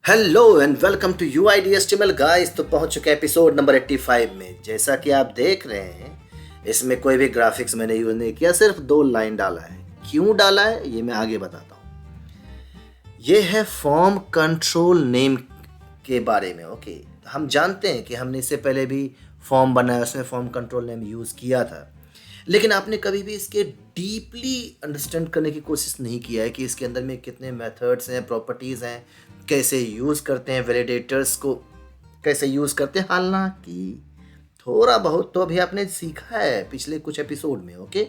Hello and welcome to U I D S T M L guys. तो पहुंच चुके हैं एपिसोड नंबर 85 में। जैसा कि आप देख रहे हैं, इसमें कोई भी ग्राफिक्स मैंने यूज नहीं किया, सिर्फ 2 लाइन डाला है। क्यों डाला है ये मैं आगे बताता हूँ। ये है फॉर्म कंट्रोल नेम के बारे में। ओके, हम जानते हैं कि हमने इससे पहले भी फॉर्म बनाया, उसमें फॉर्म कंट्रोल नेम यूज़ किया था, लेकिन आपने कभी भी इसके डीपली अंडरस्टैंड करने की कोशिश नहीं किया है कि इसके अंदर में कितने मेथड्स हैं, प्रॉपर्टीज़ हैं, कैसे यूज़ करते हैं, वैलिडेटर्स को कैसे यूज़ करते हैं। हालांकि थोड़ा बहुत तो अभी आपने सीखा है पिछले कुछ एपिसोड में। ओके,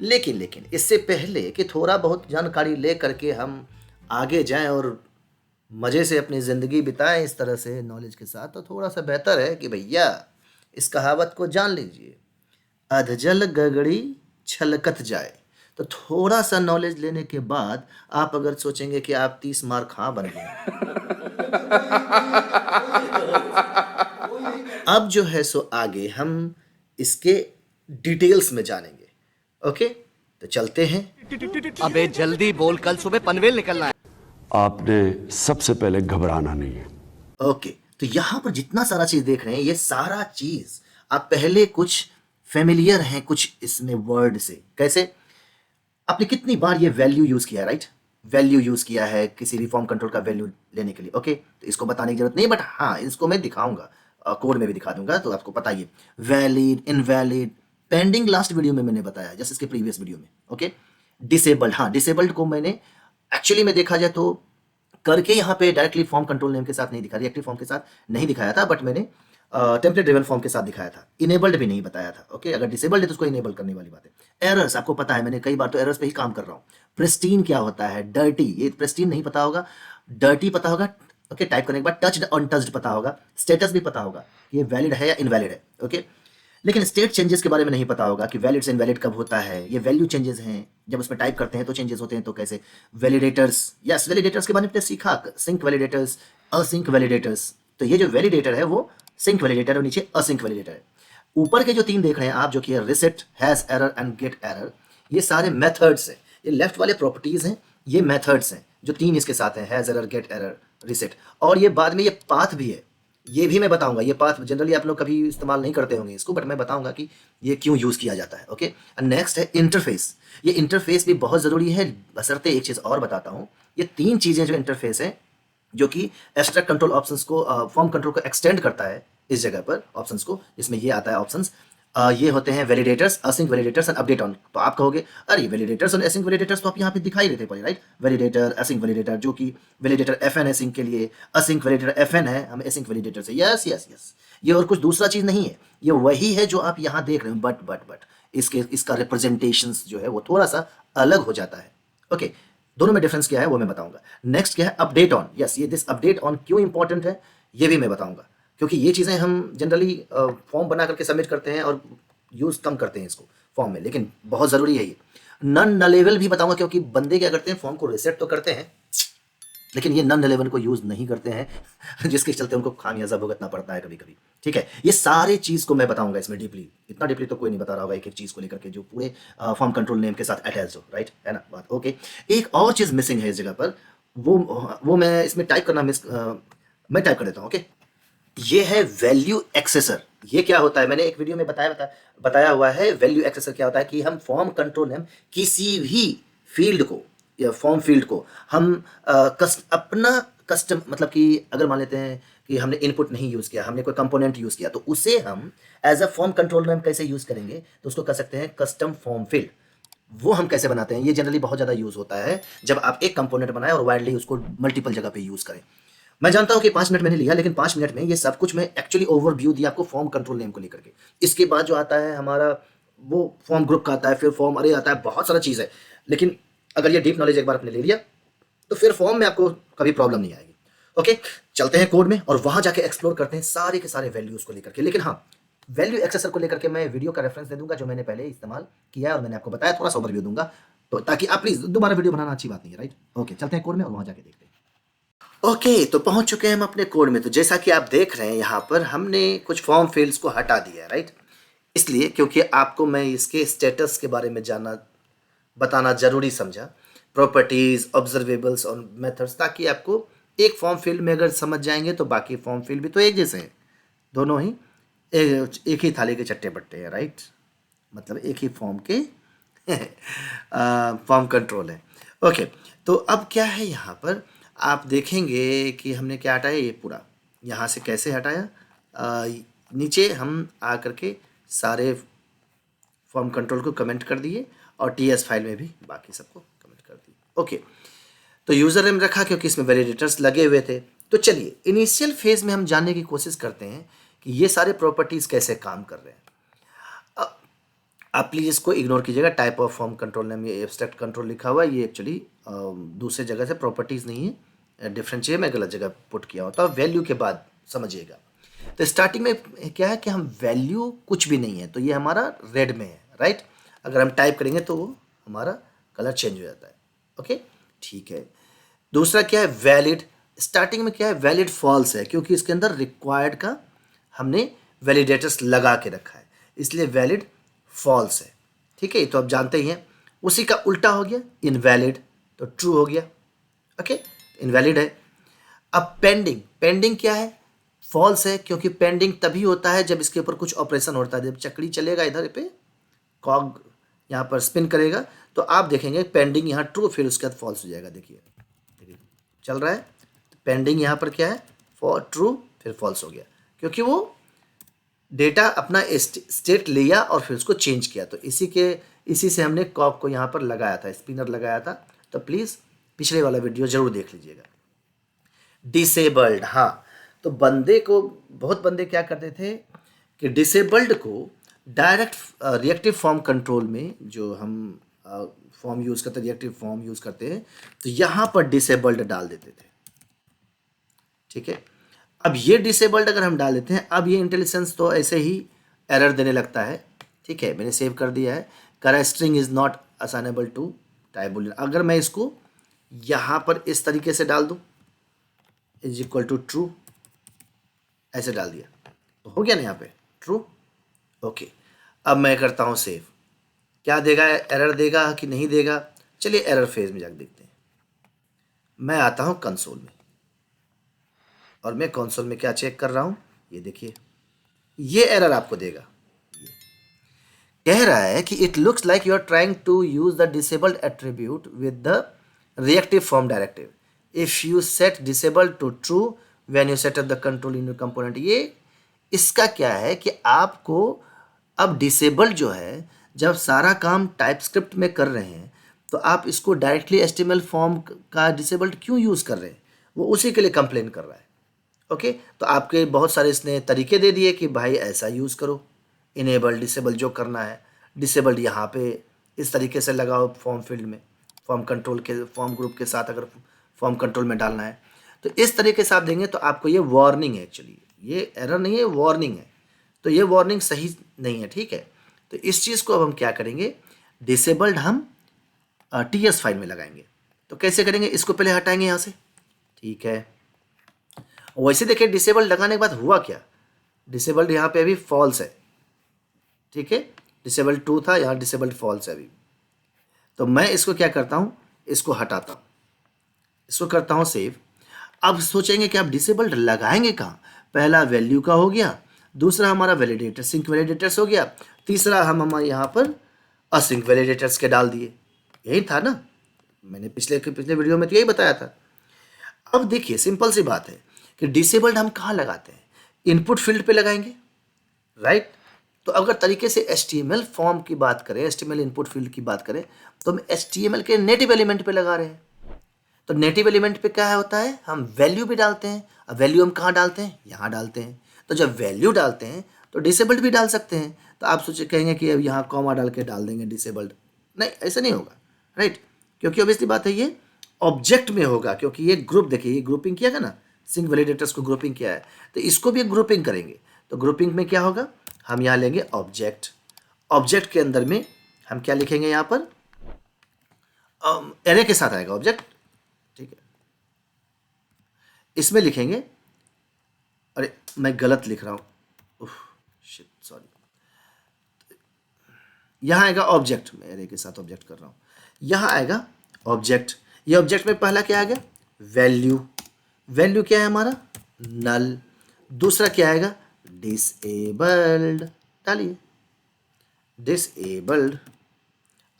लेकिन इससे पहले कि थोड़ा बहुत जानकारी ले करके हम आगे जाएं और मज़े से अपनी ज़िंदगी बिताएं इस तरह से नॉलेज के साथ, तो थोड़ा सा बेहतर है कि भैया इस कहावत को जान लीजिए, अधजल गगड़ी छलकत जाए। तो थोड़ा सा नॉलेज लेने के बाद आप अगर सोचेंगे कि आप 30 मार्क हाँ बन गए, अब जो है सो आगे हम इसके डिटेल्स में जानेंगे। ओके, तो चलते हैं। अबे जल्दी बोल, कल सुबह पनवेल निकलना है। आपने सबसे पहले घबराना नहीं है। ओके, तो यहाँ पर जितना सारा चीज देख रहे हैं, ये सारा चीज आप पहले कुछ फेमिलियर हैं कुछ इसमें वर्ड से। कैसे? आपने कितनी बार ये वैल्यू यूज किया है, राइट? वैल्यू यूज किया है किसी भी फॉर्म कंट्रोल का वैल्यू लेने के लिए। ओके, तो इसको बताने की जरूरत नहीं, बट हाँ इसको मैं दिखाऊंगा, कोड में भी दिखा दूंगा, तो आपको पता ही। Valid, invalid, pending last video में मैंने बताया, जैसे इसके प्रीवियस वीडियो में। ओके, डिसेबल्ड, हाँ डिसेबल्ड को मैंने एक्चुअली में देखा जाए तो करके यहाँ पे डायरेक्टली फॉर्म कंट्रोल नेम के साथ नहीं दिखा, रिएक्टिव फॉर्म के साथ नहीं दिखाया था, बट मैंने टेम्पलेट ड्रिवन फॉर्म के साथ दिखाया था। इनेबल्ड भी नहीं बताया था। ओके, अगर डिसेबल्ड है तो उसको इनेबल करने वाली बात है। एरर्स आपको पता है, मैंने कई बार तो एरर्स पे ही काम कर रहा हूँ। प्रिस्टीन क्या होता है, डर्टी, ये प्रिस्टीन नहीं पता होगा, डर्टी पता होगा। ओके, टाइप करने के बाद टच्ड अनटच्ड पता होगा, स्टेटस भी पता होगा कि ये वैलिड है या इनवैलिड है। ओके, लेकिन स्टेट चेंजेस के बारे में नहीं पता होगा कि वैलिड से इनवैलिड कब होता है। ये वैल्यू चेंजेस हैं, जब उसमें टाइप करते हैं तो चेंजेस होते हैं, तो कैसे। वैलिडेटर्स, यस वैलिडेटर्स के बारे में सीखा, सिंक वैलिडेटर्स, असिंक वैलिडेटर्स। तो ये जो वैलिडेटर है वो सिंक वैलिडेटर और नीचे असिंक वैलिडेटर है। ऊपर के जो 3 देख रहे हैं आप, जो कि reset, has error and get error, ये सारे मेथड्स हैं। ये लेफ्ट वाले प्रॉपर्टीज हैं, ये मेथड्स हैं जो 3 इसके साथ हैं, has error, get error, reset. और ये बाद में ये पाथ भी है, ये भी मैं बताऊंगा। ये पाथ जनरली आप लोग कभी इस्तेमाल नहीं करते होंगे इसको, बट मैं बताऊंगा कि ये क्यों यूज किया जाता है। ओके, नेक्स्ट है इंटरफेस। ये इंटरफेस भी बहुत जरूरी है, बशर्ते एक चीज और बताता हूँ। ये 3 चीजें जो इंटरफेस है, जो कि एब्स्ट्रैक्ट कंट्रोल ऑप्शंस को, फॉर्म कंट्रोल को एक्सटेंड करता है इस जगह पर ऑप्शंस को, इसमें ये आता है ऑप्शंस। ये होते हैं validators, async validators and update on. तो आप कहोगे अरे वैलिडेटर्स और असिंक वैलिडेटर्स तो आप यहाँ पे दिखाई देते पड़े, राइट? वैलिडेटर, असिंक वैलिडेटर, जो कि वैलिडेटर FN है सिंक के लिए, असिंक वैलिडेटर FN है हम असिंक वैलिडेटर से। यस यस यस, ये और कुछ दूसरा चीज नहीं है, ये वही है जो आप यहाँ देख रहे हो, बट इसके इसका रिप्रेजेंटेशंस जो है वो थोड़ा सा अलग हो जाता है। ओके, दोनों में डिफरेंस क्या है वो मैं बताऊंगा। नेक्स्ट क्या है, अपडेट ऑन। यस, ये दिस अपडेट ऑन क्यों इंपॉर्टेंट है ये भी मैं बताऊंगा, क्योंकि ये चीज़ें हम जनरली फॉर्म बना करके सबमिट करते हैं और यूज़ कम करते हैं इसको फॉर्म में, लेकिन बहुत ज़रूरी है ये। नन नलेबल भी बताऊंगा, क्योंकि बंदे क्या करते हैं, फॉर्म को रिसेट तो करते हैं लेकिन ये नन नलेबल को यूज़ नहीं करते हैं जिसके चलते उनको खामियाजा भुगतना पड़ता है कभी कभी। ठीक है, ये सारे चीज़ को मैं बताऊंगा इसमें डीपली। इतना डीपली तो कोई नहीं बता रहा होगा एक एक चीज़ को लेकर के जो पूरे फॉर्म कंट्रोल नेम के साथ अटैच हो, राइट है ना बात। ओके, एक और चीज़ मिसिंग है इस जगह पर, वो मैं इसमें टाइप करना मैं टाइप कर देता हूँ। ओके, ये है वैल्यू एक्सेसर। ये क्या होता है, मैंने एक वीडियो में बताया हुआ है। वैल्यू एक्सेसर क्या होता है कि हम फॉर्म कंट्रोल नेम किसी भी फील्ड को या फॉर्म फील्ड को हम अपना कस्टम, मतलब कि अगर मान लेते हैं कि हमने इनपुट नहीं यूज़ किया, हमने कोई कंपोनेंट यूज़ किया, तो उसे हम as a form control name कैसे यूज़ करेंगे, तो उसको कर सकते हैं कस्टम फॉर्म फील्ड। वो हम कैसे बनाते हैं, ये जनरली बहुत ज़्यादा यूज़ होता है जब आप एक कंपोनेंट बनाएं और वाइडली उसको मल्टीपल जगह पे यूज़ करें। मैं जानता हूं कि 5 मिनट मैंने लिया, लेकिन 5 मिनट में ये सब कुछ मैं एक्चुअली ओवरव्यू दिया आपको फॉर्म कंट्रोल नेम को लेकर के। इसके बाद जो आता है हमारा वो फॉर्म ग्रुप का आता है, फिर फॉर्म अरे आता है, बहुत सारा चीज़ है। लेकिन अगर ये डीप नॉलेज एक बार आपने ले लिया तो फिर फॉर्म में आपको कभी प्रॉब्लम नहीं आएगी। ओके, चलते हैं कोड में और वहां जाके एक्सप्लोर करते हैं सारे के सारे वैल्यूज को लेकर के। लेकिन हाँ, वैल्यू एक्सेसर को लेकर के मैं वीडियो का रेफरेंस दे दूंगा जो मैंने पहले इस्तेमाल किया है और मैंने आपको बताया, थोड़ा सा ओवरव्यू दूंगा, तो ताकि आप प्लीज दोबारा वीडियो बनाना अच्छी बात नहीं है, राइट? ओके, चलते हैं कोड में और वहां जाके देखते हैं। ओके, तो पहुंच चुके हैं हम अपने कोड में। तो जैसा कि आप देख रहे हैं यहाँ पर हमने कुछ फॉर्म फील्ड्स को हटा दिया है, राइट? इसलिए क्योंकि आपको मैं इसके स्टेटस के बारे में बताना जरूरी समझा, प्रॉपर्टीज, ऑब्जर्वेबल्स और मेथड्स, ताकि आपको एक फॉर्म फील्ड में अगर समझ जाएंगे तो बाकी फॉर्म फील्ड भी तो एक जैसे हैं, दोनों ही एक ही थाली के चट्टे बट्टे हैं, राइट। मतलब एक ही फॉर्म के फॉर्म कंट्रोल है। ओके, तो अब क्या है यहाँ पर आप देखेंगे कि हमने क्या हटाया, ये पूरा यहाँ से कैसे हटाया, नीचे हम आ करके सारे फॉर्म कंट्रोल को कमेंट कर दिए और टीएस फाइल में भी बाकी सबको कमेंट कर दिए। ओके, तो यूज़र नेम रखा क्योंकि इसमें वैलिडेटर्स लगे हुए थे। तो चलिए इनिशियल फेज में हम जानने की कोशिश करते हैं कि ये सारे प्रॉपर्टीज़ कैसे काम कर रहे हैं। आप प्लीज़ इसको इग्नोर कीजिएगा, type of form control name ये एब्स्ट्रैक्ट कंट्रोल लिखा हुआ है, ये एक्चुअली दूसरे जगह से प्रॉपर्टीज़ नहीं है, डिफरेंट चाहिए, मैं गलत जगह पुट किया होता है, वैल्यू के बाद समझिएगा। तो स्टार्टिंग में क्या है कि हम वैल्यू कुछ भी नहीं है, तो ये हमारा रेड में है, राइट। अगर हम टाइप करेंगे तो वो हमारा कलर चेंज हो जाता है। ओके, ठीक है। दूसरा क्या है, वैलिड। स्टार्टिंग में क्या है, वैलिड फॉल्स है क्योंकि इसके अंदर रिक्वायर्ड का हमने वैलिडेटर्स लगा के रखा है, इसलिए वैलिड फॉल्स है। ठीक है, तो आप जानते ही हैं। उसी का उल्टा हो गया इनवैलिड, तो ट्रू हो गया। ओके, इनवैलिड है। अब पेंडिंग, पेंडिंग क्या है, फॉल्स है क्योंकि पेंडिंग तभी होता है जब इसके ऊपर कुछ ऑपरेशन होता है, जब चक्री चलेगा इधर पे, कॉग यहाँ पर स्पिन करेगा तो आप देखेंगे पेंडिंग यहाँ ट्रू, फिर उसके बाद फॉल्स हो जाएगा। देखिए चल रहा है, पेंडिंग यहाँ पर क्या है, फॉर ट्रू फिर फॉल्स हो गया क्योंकि वो डेटा अपना स्टेट लिया और फिर उसको चेंज किया। तो इसी से हमने कॉक को यहाँ पर लगाया था, स्पिनर लगाया था। तो प्लीज़ पिछले वाला वीडियो जरूर देख लीजिएगा। डिसेबल्ड, हाँ, तो बहुत बंदे क्या करते थे कि डिसेबल्ड को डायरेक्ट रिएक्टिव फॉर्म कंट्रोल में, जो हम फॉर्म यूज़ करते हैं, रिएक्टिव फॉर्म यूज़ करते हैं, तो यहाँ पर डिसेबल्ड डाल देते थे। ठीक है, अब ये डिसेबल्ड अगर हम डाल देते हैं, अब ये इंटेलिजेंस तो ऐसे ही एरर देने लगता है। ठीक है, मैंने सेव कर दिया है, करा string is not assignable to type boolean. अगर मैं इसको यहाँ पर इस तरीके से डाल दूँ, इज इक्वल टू ट्रू, ऐसे डाल दिया तो हो गया ना यहाँ पे ट्रू। ओके, अब मैं करता हूँ सेव, क्या देगा, एरर देगा कि नहीं देगा। चलिए एरर फेज में जाकर देखते हैं। मैं आता हूँ कंसोल में और मैं कंसोल में क्या चेक कर रहा हूँ, ये देखिए, ये एरर आपको देगा। कह रहा है कि it looks like you are trying to use the disabled attribute with the reactive form directive if you set disabled to true when you set up the control in your component. ये इसका क्या है कि आपको अब disabled जो है, जब सारा काम टाइपस्क्रिप्ट में कर रहे हैं तो आप इसको डायरेक्टली एचटीएमएल फॉर्म का डिसेबल्ड क्यों यूज़ कर रहे हैं, वो उसी के लिए कंप्लेन कर रहा है। ओके, तो आपके बहुत सारे इसने तरीके दे दिए कि भाई ऐसा यूज़ करो, इनेबल डिसेबल जो करना है, डिसेबल्ड यहाँ पे इस तरीके से लगाओ फॉर्म फील्ड में, फॉर्म कंट्रोल के फॉर्म ग्रुप के साथ अगर फॉर्म कंट्रोल में डालना है तो इस तरीके से आप देंगे तो आपको ये वार्निंग है। एक्चुअली ये एरर नहीं है, वार्निंग है, तो ये वार्निंग सही नहीं है। ठीक है, तो इस चीज़ को अब हम क्या करेंगे, डिसेबल्ड हम टीएस फाइल में लगाएंगे। तो कैसे करेंगे, इसको पहले हटाएंगे यहाँ से। ठीक है, वैसे देखिए डिसेबल्ड लगाने के बाद हुआ क्या, डिसेबल्ड यहाँ पे अभी फॉल्स है। ठीक है, डिसेबल्ड 2 था, यहाँ डिसेबल्ड फॉल्स है अभी। तो मैं इसको क्या करता हूँ, इसको हटाता हूँ, इसको करता हूँ सेव। अब सोचेंगे कि आप डिसेबल्ड लगाएंगे कहाँ, पहला वैल्यू का हो गया, दूसरा हमारा वैलिडेटर सिंक वैलिडेटर्स हो गया, तीसरा हम यहाँ पर असिंक वैलिडेटर्स के डाल दिए। यही था ना, मैंने पिछले वीडियो में तो यही बताया था। अब देखिए सिंपल सी बात है कि डिसेबल्ड हम कहाँ लगाते हैं, इनपुट फील्ड पे लगाएंगे, राइट। तो अगर तरीके से HTML फॉर्म की बात करें, HTML इनपुट फील्ड की बात करें, तो हम HTML के नेटिव एलिमेंट पे लगा रहे हैं। तो नेटिव एलिमेंट पे क्या होता है, हम वैल्यू भी डालते हैं। अब वैल्यू हम कहाँ डालते हैं, यहाँ डालते हैं। तो जब वैल्यू डालते हैं तो डिसेबल्ड भी डाल सकते हैं। तो आप सोचे कहेंगे कि अब यहाँ कॉमा डाल के डाल देंगे डिसेबल्ड, नहीं, ऐसा नहीं होगा, राइट। क्योंकि ऑब्वियसली बात है ये ऑब्जेक्ट में होगा, क्योंकि ये ग्रुप, देखिए ये ग्रुपिंग किया है ना, सिंक वैलिडेटर्स को ग्रुपिंग किया है, तो इसको भी ग्रुपिंग करेंगे। तो ग्रुपिंग में क्या होगा, हम यहाँ लेंगे ऑब्जेक्ट, ऑब्जेक्ट के अंदर में हम क्या लिखेंगे, यहाँ पर एरे के साथ आएगा ऑब्जेक्ट। ठीक है, इसमें लिखेंगे, अरे मैं गलत लिख रहा हूँ, शिट सॉरी, यहाँ आएगा ऑब्जेक्ट, मैं एरे के साथ ऑब्जेक्ट कर रहा हूँ, यहाँ आएगा ऑब्जेक्ट। ये ऑब्जेक्ट में पहला क्या आ गया, वैल्यू, वैल्यू क्या है हमारा, नल। दूसरा क्या आएगा, डिसेबल्ड, डालिए डिसेबल्ड।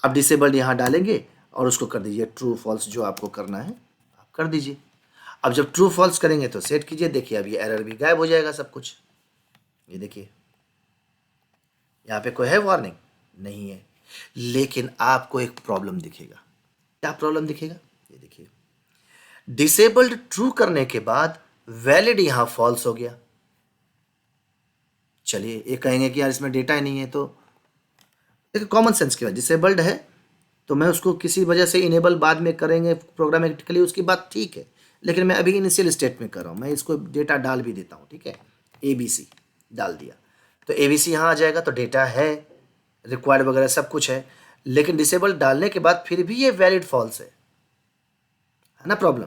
अब डिसेबल्ड यहाँ डालेंगे और उसको कर दीजिए ट्रू फॉल्स, जो आपको करना है आप कर दीजिए। अब जब ट्रू फॉल्स करेंगे तो सेट कीजिए, देखिए अब ये एरर भी गायब हो जाएगा सब कुछ। ये देखिए यहाँ पे कोई है वार्निंग नहीं है, लेकिन आपको एक प्रॉब्लम दिखेगा। क्या प्रॉब्लम दिखेगा, ये देखिए डिसेबल्ड ट्रू करने के बाद वैलिड यहां फॉल्स हो गया। चलिए ये कहेंगे कि यार इसमें डेटा ही नहीं है, तो देखिए कॉमन सेंस की बात, डिसेबल्ड है तो मैं उसको किसी वजह से इनेबल बाद में करेंगे प्रोग्रामेटिकली, उसकी बात ठीक है, लेकिन मैं अभी इनिशियल स्टेट में कर रहा हूँ, मैं इसको डेटा डाल भी देता हूँ, ठीक है, ABC डाल दिया तो ABC यहाँ आ जाएगा, तो डेटा है रिक्वायर्ड वगैरह सब कुछ है, लेकिन डिसेबल डालने के बाद फिर भी ये वैलिड फॉल्स है ना प्रॉब्लम।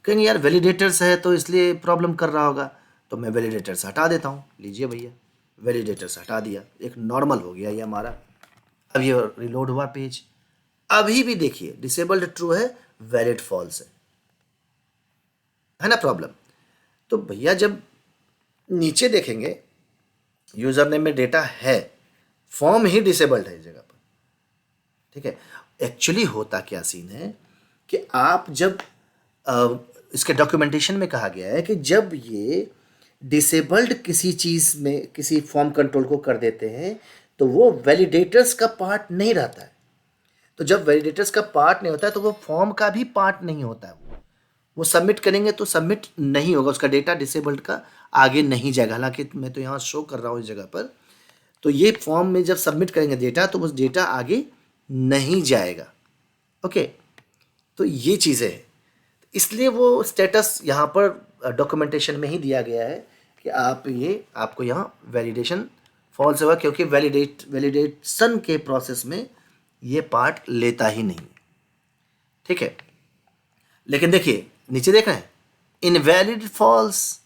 कहेंगे यार वैलिडेटर्स है तो इसलिए प्रॉब्लम कर रहा होगा, तो मैं वैलिडेटर्स हटा देता हूँ। लीजिए भैया वैलिडेटर्स हटा दिया, एक नॉर्मल हो गया ये हमारा। अब ये रिलोड हुआ पेज, अभी भी देखिए डिसेबल्ड ट्रू है, वैलिड फॉल्स है ना प्रॉब्लम। तो भैया जब नीचे देखेंगे यूजर नेम में डेटा है, फॉर्म ही डिसेबल्ड है इस जगह पर, ठीक है। एक्चुअली होता क्या सीन है कि आप जब इसके डॉक्यूमेंटेशन में कहा गया है कि जब ये डिसेबल्ड किसी चीज़ में किसी फॉर्म कंट्रोल को कर देते हैं तो वो वैलिडेटर्स का पार्ट नहीं रहता है। तो जब वैलिडेटर्स का पार्ट नहीं होता है तो वो फॉर्म का भी पार्ट नहीं होता है। वो सबमिट करेंगे तो सबमिट नहीं होगा, उसका डेटा डिसेबल्ड का आगे नहीं जाएगा। हालांकि मैं तो यहाँ शो कर रहा हूँ इस जगह पर, तो ये फॉर्म में जब सबमिट करेंगे डेटा तो उस डेटा आगे नहीं जाएगा। ओके, तो ये चीज़ें हैं, इसलिए वो स्टेटस यहाँ पर डॉक्यूमेंटेशन में ही दिया गया है कि आपको यहाँ वैलिडेशन फॉल्स होगा, क्योंकि वैलिडेशन के प्रोसेस में ये पार्ट लेता ही नहीं, ठीक है। लेकिन देखिए नीचे देख रहे हैं इनवैलिड फॉल्स,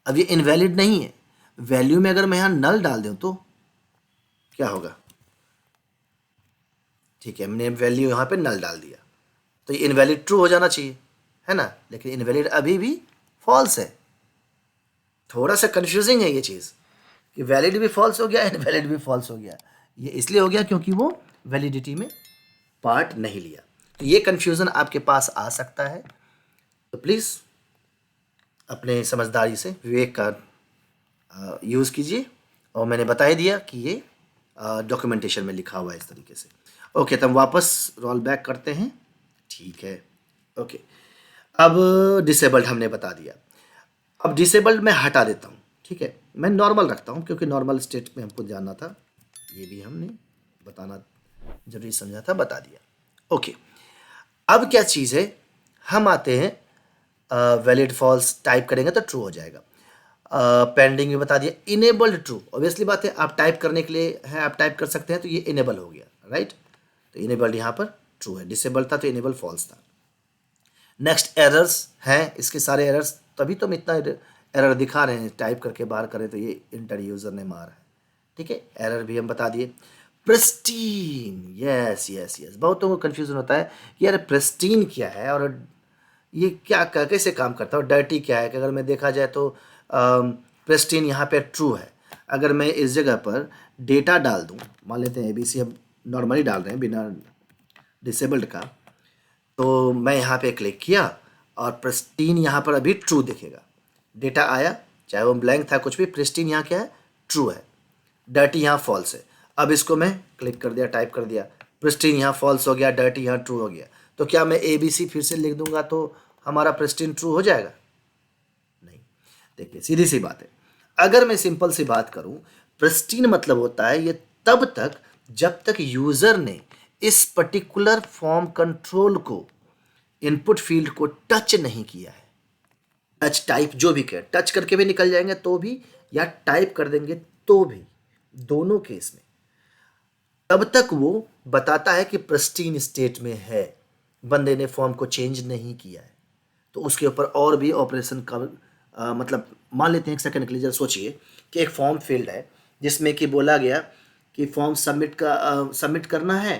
अब ये इनवैलिड नहीं है। वैल्यू में अगर मैं यहाँ नल डाल दूँ तो क्या होगा, ठीक है, हमने वैल्यू यहाँ पे नल डाल दिया तो ये इनवैलिड ट्रू हो जाना चाहिए, है ना, लेकिन इनवैलिड अभी भी फॉल्स है। थोड़ा सा कंफ्यूजिंग है ये चीज़ कि वैलिड भी फॉल्स हो गया, इनवैलिड भी फॉल्स हो गया। ये इसलिए हो गया क्योंकि वो वैलिडिटी में पार्ट नहीं लिया। तो ये कंफ्यूजन आपके पास आ सकता है, तो प्लीज़ अपने समझदारी से विवेक का यूज़ कीजिए। और मैंने बता ही दिया कि ये डॉक्यूमेंटेशन में लिखा हुआ है इस तरीके से। ओके, तो हम वापस रोल बैक करते हैं, ठीक है। ओके, अब डिसेबल्ड हमने बता दिया, अब डिसेबल्ड मैं हटा देता हूँ, ठीक है, मैं नॉर्मल रखता हूँ क्योंकि नॉर्मल स्टेट में हमको जानना था, ये भी हमने बताना जरूरी समझा था, बता दिया। ओके, अब क्या चीज़ है, हम आते हैं वैलिड फॉल्स टाइप करेंगे तो ट्रू हो जाएगा। पेंडिंग में बता दिया, इनेबल्ड ट्रू, ऑब्वियसली बात है, आप टाइप करने के लिए है, आप टाइप कर सकते हैं, तो ये इनेबल हो गया, राइट। तो इनेबल्ड यहाँ पर ट्रू है, डिसेबल था तो इनेबल फॉल्स था। नेक्स्ट एरर्स हैं, इसके सारे एरर्स, तभी तो हम इतना एरर दिखा रहे हैं, टाइप करके बाहर करें तो ये इंटर यूजर ने मारा है, ठीक है। एरर भी हम बता दिए। प्रिस्टीन, यस यस यस, बहुतों को कन्फ्यूजन होता है कि यार प्रिस्टीन क्या है और ये क्या कैसे काम करता है, और डर्टी क्या है। कि अगर मैं देखा जाए तो प्रिस्टीन यहाँ पे ट्रू है। अगर मैं इस जगह पर डेटा डाल दूँ, मान लेते हैं ABC हम नॉर्मली डाल रहे हैं बिना डिसेबल्ड का, तो मैं यहाँ पे क्लिक किया और प्रिस्टीन यहाँ पर अभी ट्रू दिखेगा। डेटा आया, चाहे वो ब्लैंक था कुछ भी, प्रिस्टीन यहाँ क्या है, ट्रू है। डर्टी यहाँ फॉल्स है। अब इसको मैं क्लिक कर दिया, टाइप कर दिया, प्रिस्टीन यहाँ फॉल्स हो गया, डर्टी यहाँ ट्रू हो गया। तो क्या मैं ABC फिर से लिख दूंगा तो हमारा प्रिस्टीन ट्रू हो जाएगा? नहीं। देखिए सीधी सी बात है, अगर मैं सिंपल सी बात करूं, प्रिस्टीन मतलब होता है ये तब तक जब तक यूजर ने इस पर्टिकुलर फॉर्म कंट्रोल को, इनपुट फील्ड को टच नहीं किया है। टच टाइप जो भी कहे, टच करके भी निकल जाएंगे तो भी, या टाइप कर देंगे तो भी, दोनों केस में तब तक वो बताता है कि प्रिस्टीन स्टेट में है, बंदे ने फॉर्म को चेंज नहीं किया है। तो उसके ऊपर और भी ऑपरेशन का मतलब मान लेते हैं, एक सेकंड के लिए जरा सोचिए कि एक फॉर्म फील्ड है जिसमें कि बोला गया कि फॉर्म सबमिट करना है,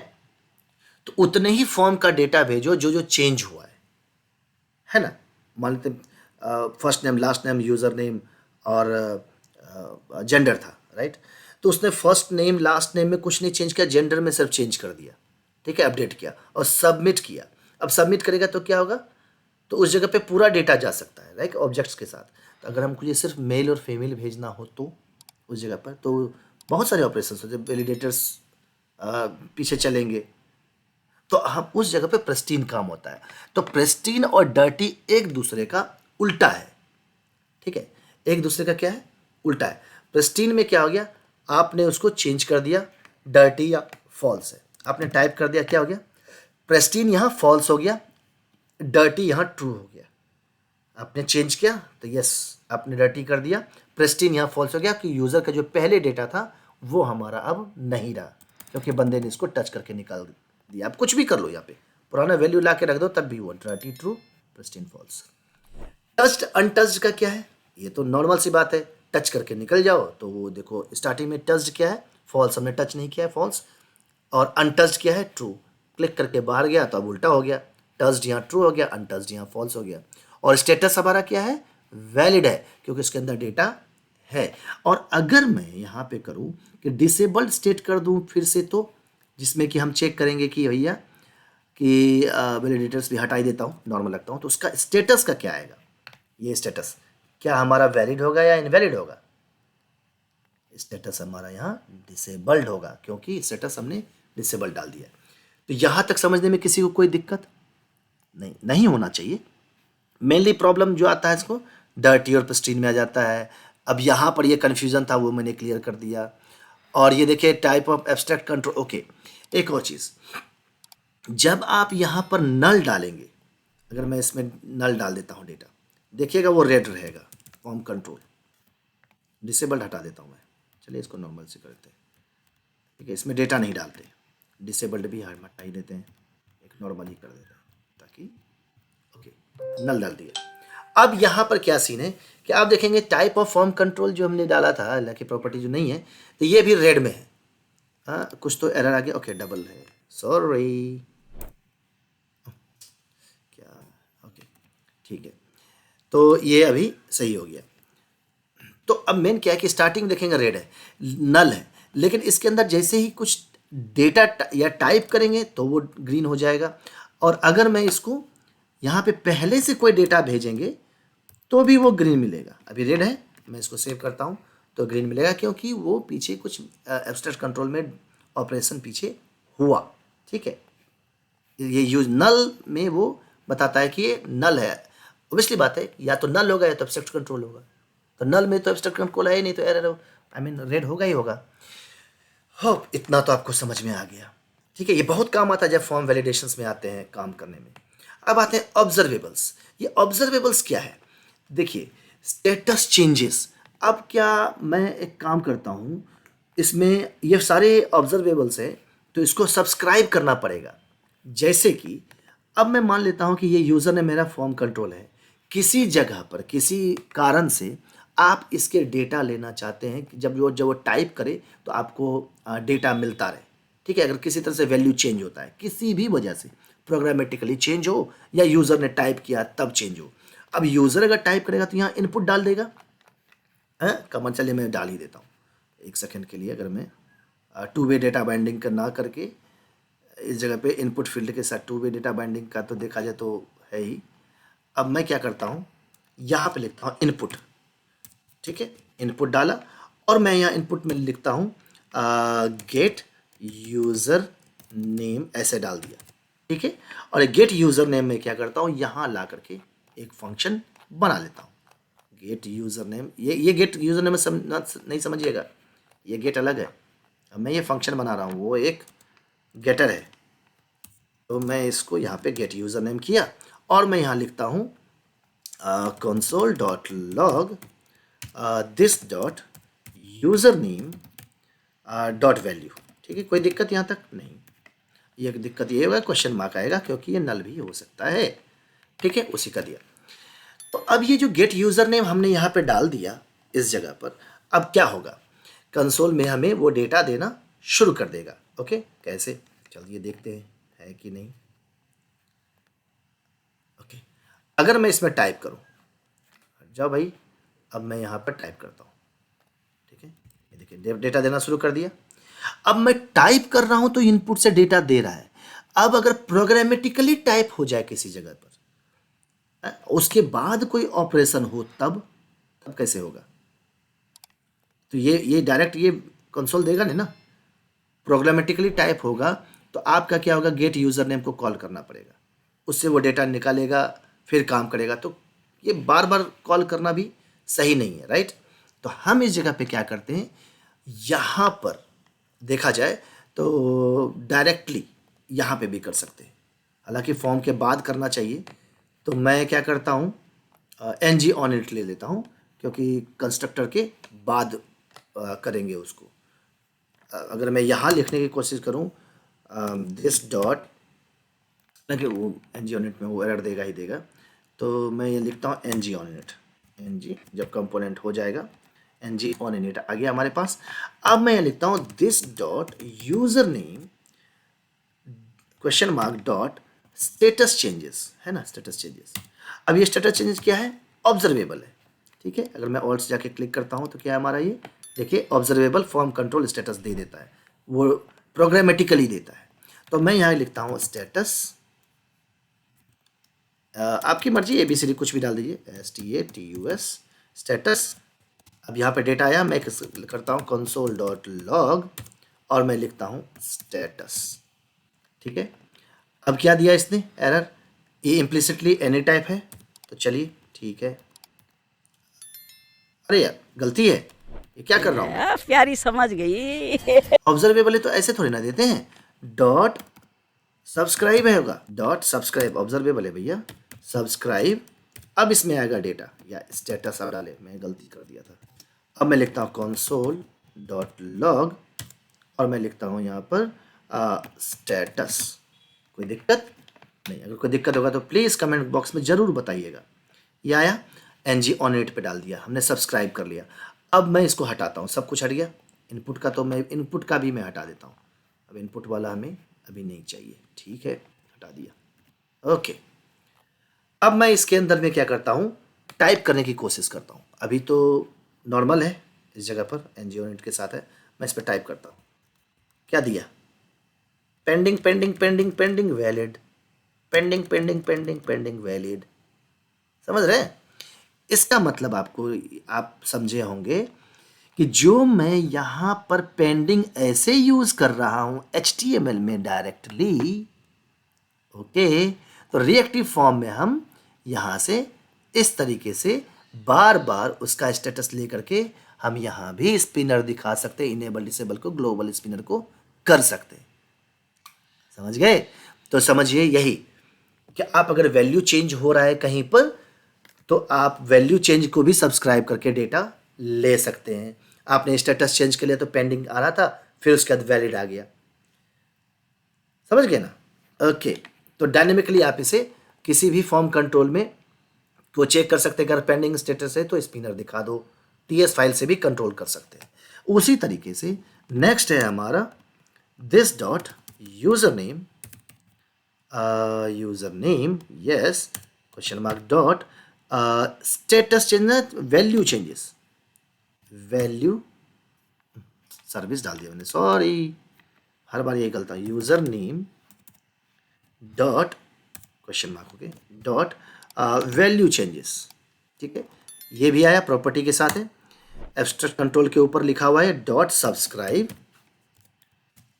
तो उतने ही फॉर्म का डेटा भेजो जो जो चेंज हुआ है ना। मान लेते first name, last name, user name और जेंडर था, राइट। तो उसने फर्स्ट नेम लास्ट नेम में कुछ नहीं चेंज किया, जेंडर में सिर्फ चेंज कर दिया, ठीक है, अपडेट किया और सबमिट किया। अब सबमिट करेगा तो क्या होगा, तो उस जगह पे पूरा डेटा जा सकता है, राइट, ऑब्जेक्ट्स के साथ। तो अगर हमको ये सिर्फ मेल और फीमेल भेजना हो तो उस जगह पर तो बहुत सारे ऑपरेशन होते हैं, वैलिडेटर्स पीछे चलेंगे, तो हम उस जगह पे प्रेस्टीन काम होता है। तो प्रेस्टीन और डर्टी एक दूसरे का उल्टा है, ठीक है, एक दूसरे का क्या है, उल्टा है। प्रेस्टीन में क्या हो गया, आपने उसको चेंज कर दिया, डर्टी या फॉल्स है, आपने टाइप कर दिया, क्या हो गया, प्रेस्टीन यहाँ फॉल्स हो गया, डर्टी यहाँ ट्रू हो गया। आपने चेंज किया तो यस, आपने डर्टी कर दिया, प्रेस्टीन यहाँ फॉल्स हो गया कि यूज़र का जो पहले डेटा था वो हमारा अब नहीं रहा, क्योंकि बंदे ने इसको टच करके निकाल दिया। आप कुछ भी कर लो, यहाँ पे पुराना वैल्यू ला के रख दो तब भी वो dirty true, pristine false. Touched untouched का क्या है, ये तो नॉर्मल सी बात है, टच करके निकल जाओ तो वो देखो स्टार्टिंग में टच्ड क्या है, फॉल्स, हमने टच नहीं किया है, फॉल्स, और अनटच्ड क्या है, ट्रू। क्लिक करके बाहर गया तो अब उल्टा हो गया, टच्ड यहाँ ट्रू हो गया, अनटच्ड यहाँ फॉल्स हो गया। और स्टेटस हमारा क्या है, वैलिड है, क्योंकि इसके अंदर डेटा है। और अगर मैं यहाँ पे करूँ कि डिसेबल्ड स्टेट कर दूँ फिर से, तो जिसमें कि हम चेक करेंगे कि भैया कि वैलिडेटर्स भी हटा ही देता हूँ, नॉर्मल रखता हूँ, तो उसका स्टेटस का क्या आएगा, ये स्टेटस क्या हमारा वैलिड होगा या इनवैलिड होगा, स्टेटस हमारा यहाँ डिसेबल्ड होगा, क्योंकि स्टेटस हमने डिसेबल डाल दिया। तो यहाँ तक समझने में किसी को कोई दिक्कत नहीं होना चाहिए। मेनली प्रॉब्लम जो आता है इसको डर्टी और प्रिस्टीन में आ जाता है। अब यहाँ पर ये कन्फ्यूज़न था, वो मैंने क्लियर कर दिया। और ये देखिए type of abstract control, okay. एक और चीज़, जब आप यहाँ पर नल डालेंगे, अगर मैं इसमें नल डाल देता हूँ डेटा, देखिएगा वो रेड रहेगा, फॉर्म कंट्रोल, डिसेबल्ड हटा देता हूँ मैं, चलिए इसको नॉर्मल से करते हैं, ठीक है, इसमें डेटा नहीं डालते, डिसेबल्ड भी हटा ही देते हैं, एक नॉर्मल ही कर देते हैं ताकि, ओके, नल डाल दिया। अब यहाँ पर क्या सीन है कि आप देखेंगे टाइप ऑफ फॉर्म कंट्रोल जो हमने डाला था, हालांकि प्रॉपर्टी जो नहीं है, तो ये भी रेड में है। हाँ, कुछ तो एरर आ गया, ओके, डबल है, सॉरी, क्या, ओके, ठीक है, तो ये अभी सही हो गया। तो अब मेन क्या है कि स्टार्टिंग देखेंगे रेड है, नल है, लेकिन इसके अंदर जैसे ही कुछ डेटा या टाइप करेंगे तो वो ग्रीन हो जाएगा। और अगर मैं इसको यहाँ पे पहले से कोई डेटा भेजेंगे तो भी वो ग्रीन मिलेगा। अभी रेड है, मैं इसको सेव करता हूँ तो ग्रीन मिलेगा, क्योंकि वो पीछे कुछ एब्स्ट्रैक्ट कंट्रोल में ऑपरेशन पीछे हुआ, ठीक है। ये यूज नल में वो बताता है कि ये नल है, ऑब्वियसली बात है, या तो नल होगा या तो एब्स्ट्रैक्ट कंट्रोल होगा। तो नल में तो एब्स्ट्रैक्ट कंट्रोल है ही नहीं, तो एरर, आई मीन रेड होगा ही होगा। होप इतना तो आपको समझ में आ गया, ठीक है। ये बहुत काम आता है जब फॉर्म वैलिडेशंस में आते हैं काम करने में। अब आते हैं ऑब्जर्वेबल्स। ये ऑब्जर्वेबल्स क्या है, देखिए, स्टेटस चेंजेस। अब क्या मैं एक काम करता हूँ, इसमें ये सारे ऑब्जर्वेबल्स है, तो इसको सब्सक्राइब करना पड़ेगा। जैसे कि अब मैं मान लेता हूँ कि ये यूज़र ने मेरा फॉर्म कंट्रोल है, किसी जगह पर किसी कारण से आप इसके डेटा लेना चाहते हैं कि जब वो टाइप करे तो आपको डेटा मिलता रहे, ठीक है। अगर किसी तरह से वैल्यू चेंज होता है, किसी भी वजह से प्रोग्रामेटिकली चेंज हो या यूज़र ने टाइप किया तब चेंज हो, अब यूज़र अगर टाइप करेगा तो यहाँ इनपुट डाल देगा, है कमेंट, चलिए मैं डाल ही देता हूँ एक सेकंड के लिए। अगर मैं टू वे डेटा बाइंडिंग का ना करके इस जगह पे इनपुट फील्ड के साथ टू वे डेटा बाइंडिंग का तो देखा जाए तो है ही। अब मैं क्या करता हूँ, यहाँ पे लिखता हूँ इनपुट, ठीक है, इनपुट डाला और मैं यहाँ इनपुट में लिखता हूँ गेट यूज़र नेम, ऐसे डाल दिया, ठीक है। और गेट यूज़र नेम में क्या करता हूँ, यहाँ ला करके एक फंक्शन बना लेता हूँ, गेट यूज़र नेम। ये गेट यूज़र नेम नहीं समझिएगा, ये गेट अलग है। अब मैं ये फंक्शन बना रहा हूँ, वो एक गेटर है, तो मैं इसको यहाँ पे गेट यूज़र नेम किया और मैं यहाँ लिखता हूँ console dot log this dot user name dot value, ठीक है। कोई दिक्कत यहाँ तक नहीं, ये दिक्कत ये होगा क्वेश्चन मार्क आएगा, क्योंकि ये नल भी हो सकता है, ठीक है, उसी का दिया। तो अब ये जो गेट यूज़र नेम हमने यहाँ पे डाल दिया इस जगह पर, अब क्या होगा, कंसोल में हमें वो डेटा देना शुरू कर देगा। ओके, कैसे, चलिए देखते हैं है कि नहीं। ओके, अगर मैं इसमें टाइप करूँ जाओ भाई, अब मैं यहाँ पर टाइप करता हूँ, ठीक है। ये देखिए डेटा देना शुरू कर दिया। अब मैं टाइप कर रहा हूँ तो इनपुट से डेटा दे रहा है। अब अगर प्रोग्रामेटिकली टाइप हो जाए किसी जगह पर, उसके बाद कोई ऑपरेशन हो, तब कैसे होगा? तो ये डायरेक्ट ये कंसोल देगा नहीं ना। प्रोग्रामेटिकली टाइप होगा तो आपका क्या होगा, गेट यूज़र नेम को कॉल करना पड़ेगा, उससे वो डेटा निकालेगा, फिर काम करेगा। तो ये बार बार कॉल करना भी सही नहीं है, राइट। तो हम इस जगह पे क्या करते हैं, यहाँ पर देखा जाए तो डायरेक्टली यहाँ पे भी कर सकते हैं, हालांकि फॉर्म के बाद करना चाहिए। तो मैं क्या करता हूँ, NG ऑन इट ले लेता हूँ, क्योंकि कंस्ट्रक्टर के बाद करेंगे उसको। अगर मैं यहाँ लिखने की कोशिश करूँ दिस डॉट, कि वो NG ऑन इट में वो एरर देगा ही देगा, तो मैं ये लिखता हूँ NG ऑन इट। NG जब कंपोनेंट हो जाएगा, NG ऑन इट आ गया हमारे पास। अब मैं ये लिखता हूँ this dot user name question mark dot status changes, है ना, स्टेटस चेंजेस। अब ये स्टेटस चेंजेस क्या है, ऑब्जर्वेबल है, ठीक है। अगर मैं ऑल्ट से जाके क्लिक करता हूँ तो क्या है हमारा, ये देखिए ऑब्जर्वेबल फॉर्म कंट्रोल स्टेटस दे देता है, वो प्रोग्रामेटिकली देता है। तो मैं यहाँ लिखता हूँ स्टेटस, आपकी मर्जी ABCD कुछ भी डाल दीजिए, STATUS स्टेटस। अब यहाँ पे डेटा आया, मैं करता हूँ कंसोल डॉट लॉग और मैं लिखता हूँ स्टेटस, ठीक है। अब क्या दिया इसने एरर, ये इम्प्लिसिटली एनी टाइप है, तो चलिए ठीक है। अरे यार गलती है, ये क्या कर रहा हूँ, प्यारी समझ गई। ऑब्जर्वेबल है तो ऐसे थोड़ी ना देते हैं, डॉट सब्सक्राइब है होगा, डॉट सब्सक्राइब ऑब्जर्वेबल है भैया, सब्सक्राइब। अब इसमें आएगा डेटा या स्टेटस अब डाले, मैं गलती कर दिया था। अब मैं लिखता हूँ कंसोल डॉट लॉग और मैं लिखता हूँ यहाँ पर स्टेटस। कोई दिक्कत नहीं, अगर कोई दिक्कत होगा तो प्लीज़ कमेंट बॉक्स में ज़रूर बताइएगा। ये आया, NG ऑन इट पे डाल दिया, हमने सब्सक्राइब कर लिया। अब मैं इसको हटाता हूँ, सब कुछ हट गया। इनपुट का तो मैं इनपुट का भी मैं हटा देता हूँ, अब इनपुट वाला हमें अभी नहीं चाहिए, ठीक है, हटा दिया। ओके, अब मैं इसके अंदर में क्या करता हूँ, टाइप करने की कोशिश करता हूँ। अभी तो नॉर्मल है, इस जगह पर NG ऑन इट के साथ है, मैं इस पर टाइप करता हूँ। क्या दिया, pending pending pending pending valid, pending pending pending pending valid. समझ रहे हैं? इसका मतलब आपको, आप समझे होंगे कि जो मैं यहाँ पर पेंडिंग ऐसे यूज कर रहा हूँ HTML में डायरेक्टली, ओके, तो रिएक्टिव फॉर्म में हम यहाँ से इस तरीके से बार बार उसका स्टेटस लेकर के हम यहाँ भी स्पिनर दिखा सकते हैं, इनेबल डिसेबल को, ग्लोबल स्पिनर को कर सकते हैं। समझ गए? तो समझिए यही कि आप अगर वैल्यू चेंज हो रहा है कहीं पर, तो आप वैल्यू चेंज को भी सब्सक्राइब करके डेटा ले सकते हैं। आपने स्टेटस चेंज के लिए तो पेंडिंग आ रहा था, फिर उसके बाद वैलिड आ गया। समझ गए ना? ओके, तो डायनेमिकली आप इसे किसी भी फॉर्म कंट्रोल में को चेक कर सकते हैं। अगर पेंडिंग स्टेटस है तो स्पिनर दिखा दो, TS फाइल से भी कंट्रोल कर सकते हैं। उसी तरीके से नेक्स्ट है हमारा this dot user name, yes, question mark dot status change, value changes, value service डाल दिया मैंने, सॉरी, हर बार ये गलता, user name dot question mark, okay, dot value changes, ठीक है। ये भी आया, प्रॉपर्टी के साथ है, एब्स्ट्रैक्ट कंट्रोल के ऊपर लिखा हुआ है डॉट सब्सक्राइब,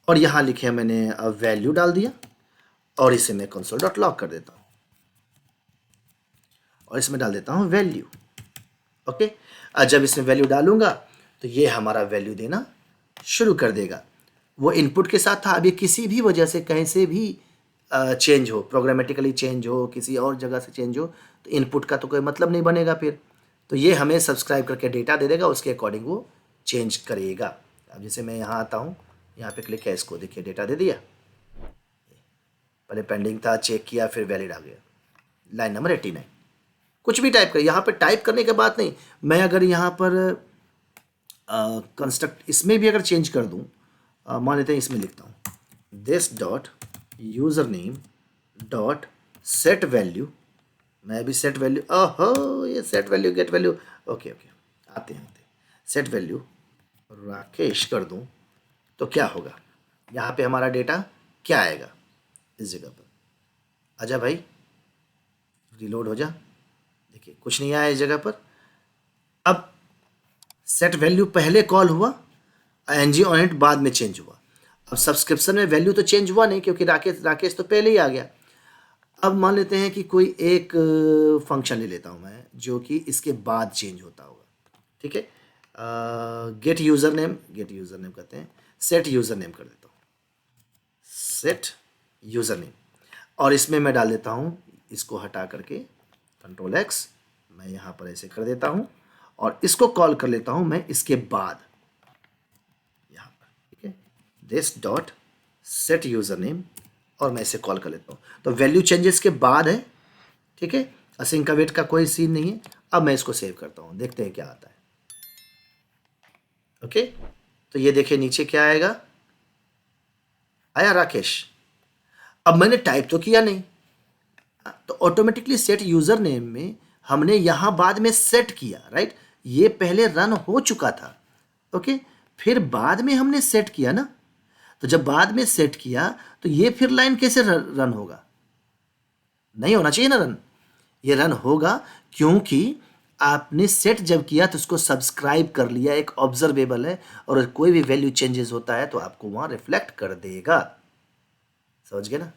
और यहाँ लिखे मैंने वैल्यू डाल दिया, और इसे मैं कंसोल डॉट लॉग कर देता हूँ और इसमें डाल देता हूँ वैल्यू, ओके। जब इसमें वैल्यू डालूंगा तो ये हमारा वैल्यू देना शुरू कर देगा। वो इनपुट के साथ था, अभी किसी भी वजह से कहीं से भी चेंज हो, प्रोग्रामेटिकली चेंज हो, किसी और जगह से चेंज हो, तो इनपुट का तो कोई मतलब नहीं बनेगा फिर। तो ये हमें सब्सक्राइब करके डेटा दे देगा, उसके अकॉर्डिंग वो चेंज करेगा। अब जैसे मैं यहाँ आता हूँ, यहाँ पे क्लिक किया, इसको देखिए डेटा दे दिया, पहले पेंडिंग था, चेक किया, फिर वैलिड आ गया। लाइन नंबर 89, कुछ भी टाइप कर, यहाँ पे टाइप करने के बात नहीं, मैं अगर यहाँ पर कंस्ट्रक्ट इसमें भी अगर चेंज कर दूँ, मान लेते हैं इसमें लिखता हूँ this dot user name dot set value, मैं भी सेट वैल्यू, ओहो ये set value get value, okay okay, आते हैं सेट वैल्यू राकेश कर दूं तो क्या होगा, यहाँ पे हमारा डेटा क्या आएगा इस जगह पर। आजा भाई, रिलोड हो जा। देखिए कुछ नहीं आया इस जगह पर। अब सेट वैल्यू पहले कॉल हुआ, एनजी ऑन इट बाद में चेंज हुआ। अब सब्सक्रिप्शन में वैल्यू तो चेंज हुआ नहीं क्योंकि राकेश तो पहले ही आ गया। अब मान लेते हैं कि कोई एक फंक्शन ले लेता हूँ मैं जो कि इसके बाद चेंज होता होगा, ठीक है। गेट यूज़र नेम कहते हैं, सेट यूज़र नेम कर देता हूँ, सेट यूज़र नेम, और इसमें मैं डाल देता हूँ, इसको हटा करके कंट्रोल एक्स मैं यहाँ पर ऐसे कर देता हूँ, और इसको कॉल कर लेता हूँ मैं इसके बाद यहाँ पर, ठीक है, this dot set user name, और मैं इसे कॉल कर लेता हूँ। तो वैल्यू चेंजेस के बाद है, ठीक है, असिंक का वेट का कोई सीन नहीं है। अब मैं इसको सेव करता हूँ, देखते हैं क्या आता है। ओके, तो ये देखिए नीचे क्या आएगा, आया राकेश। अब मैंने टाइप तो किया नहीं, तो ऑटोमेटिकली सेट यूजर नेम में हमने यहां बाद में सेट किया, राइट। ये पहले रन हो चुका था, ओके, फिर बाद में हमने सेट किया ना। तो जब बाद में सेट किया तो ये फिर लाइन कैसे रन होगा, नहीं होना चाहिए ना रन। ये रन होगा क्योंकि आपने सेट जब किया तो उसको सब्सक्राइब कर लिया, एक ऑब्जर्वेबल है, और कोई भी वैल्यू चेंजेस होता है तो आपको वहां रिफ्लेक्ट कर देगा। समझ गए ना,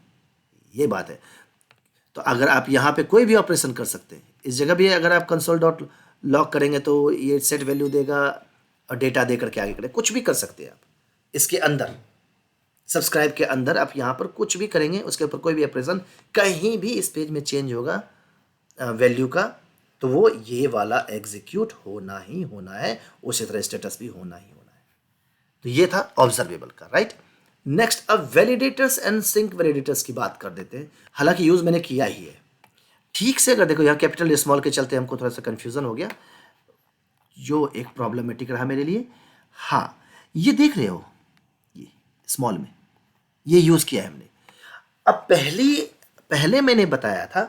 ये बात है। तो अगर आप यहाँ पे कोई भी ऑपरेशन कर सकते हैं, इस जगह भी अगर आप कंसोल डॉट लॉग करेंगे तो ये सेट वैल्यू देगा और डेटा देकर के आगे करें, कुछ भी कर सकते हैं आप। इसके अंदर सब्सक्राइब के अंदर आप यहाँ पर कुछ भी करेंगे, उसके ऊपर कोई भी ऑपरेशन कहीं भी इस पेज में चेंज होगा वैल्यू का, तो वो ये वाला एग्जीक्यूट होना ही होना है, उसी तरह स्टेटस भी होना ही होना है। तो ये था ऑब्जर्वेबल का, राइट। नेक्स्ट अब वैलिडेटर्स एंड सिंक वैलिडेटर्स की बात कर देते हैं, हालांकि यूज मैंने किया ही है ठीक से। अगर देखो यहाँ कैपिटल स्मॉल के चलते हमको थोड़ा सा कंफ्यूजन हो गया, जो एक प्रॉब्लमेटिक रहा मेरे लिए। हाँ, ये देख रहे हो, ये स्मॉल में ये यूज किया है हमने। अब पहले मैंने बताया था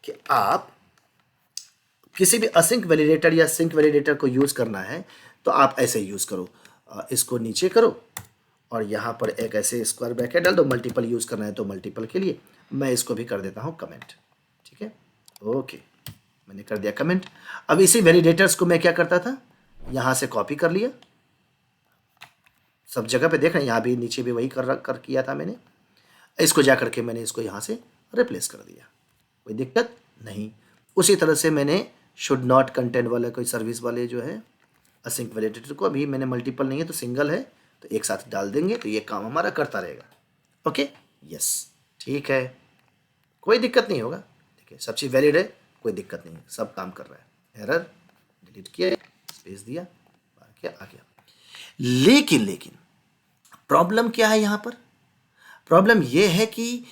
कि आप किसी भी असिंक वैलिडेटर या सिंक वैलिडेटर को यूज करना है तो आप ऐसे यूज करो, इसको नीचे करो और यहाँ पर एक ऐसे स्क्वायर ब्रैकेट डाल दो। मल्टीपल यूज करना है तो मल्टीपल के लिए मैं इसको भी कर देता हूँ कमेंट, ठीक है। ओके, मैंने कर दिया कमेंट। अब इसी वैलिडेटर्स को मैं क्या करता था, यहाँ से कॉपी कर लिया, सब जगह पे देख रहे हैं, यहाँ भी नीचे भी वही कर किया था मैंने। इसको जा करके मैंने इसको यहाँ से रिप्लेस कर दिया, कोई दिक्कत नहीं। उसी तरह से मैंने शुड नॉट कंटेंट वाला कोई सर्विस वाले जो है असिंक वैलिडेटर को, अभी मैंने मल्टीपल नहीं है तो सिंगल है, तो एक साथ डाल देंगे तो ये काम हमारा करता रहेगा। ओके, यस, ठीक है, कोई दिक्कत नहीं होगा। देखिए सब चीज़ वैलिड है, कोई दिक्कत नहीं है, सब काम कर रहा है। एरर डिलीट किया, स्पेस दिया, बाहर किया, आ गया। लेकिन प्रॉब्लम क्या है यहाँ पर, प्रॉब्लम ये है कि